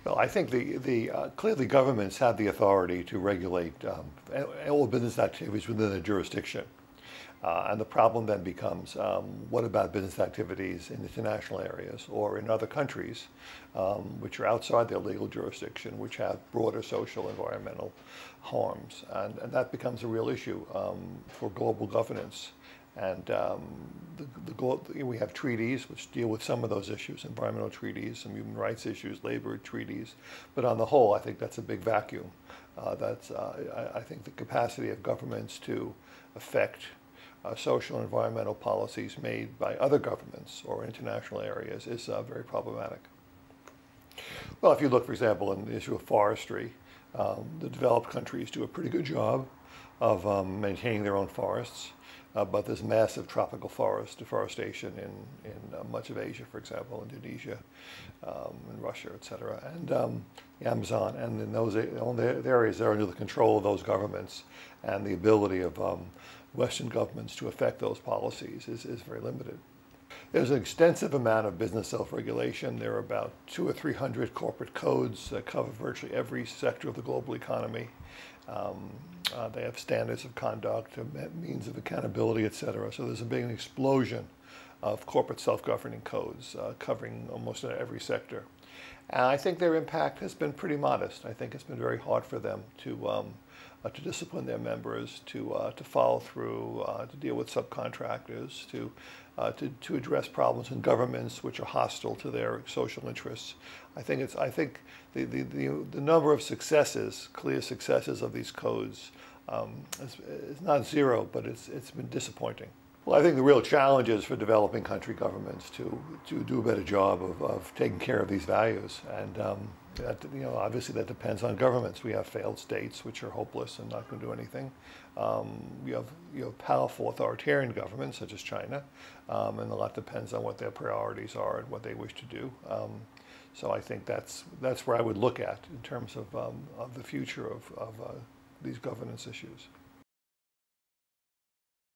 Well, I think clearly governments have the authority to regulate all business activities within their jurisdiction. And the problem then becomes, what about business activities in international areas or in other countries, which are outside their legal jurisdiction, which have broader social, environmental harms? And that becomes a real issue for global governance. And we have treaties which deal with some of those issues, environmental treaties, some human rights issues, labor treaties. But on the whole, I think that's a big vacuum. I think the capacity of governments to affect social and environmental policies made by other governments or international areas is very problematic. Well, if you look, for example, in the issue of forestry, the developed countries do a pretty good job of maintaining their own forests. But there's massive tropical forest deforestation in much of Asia, for example, Indonesia, and Russia, et cetera, and the Amazon. And in those areas, they're under the control of those governments, and the ability of Western governments to affect those policies is very limited. There's an extensive amount of business self-regulation. There are about 200 or 300 corporate codes that cover virtually every sector of the global economy. They have standards of conduct, means of accountability, et cetera. So there's a big explosion of corporate self-governing codes covering almost every sector. And I think their impact has been pretty modest. I think it's been very hard for them to discipline their members, to follow through, to deal with subcontractors, to address problems in governments which are hostile to their social interests. I think the number of successes, clear successes of these codes, is not zero, but it's been disappointing. Well, I think the real challenge is for developing country governments to do a better job of taking care of these values, and obviously that depends on governments. We have failed states which are hopeless and not going to do anything. You have powerful authoritarian governments such as China, and a lot depends on what their priorities are and what they wish to do. So I think that's where I would look at in terms of the future of these governance issues.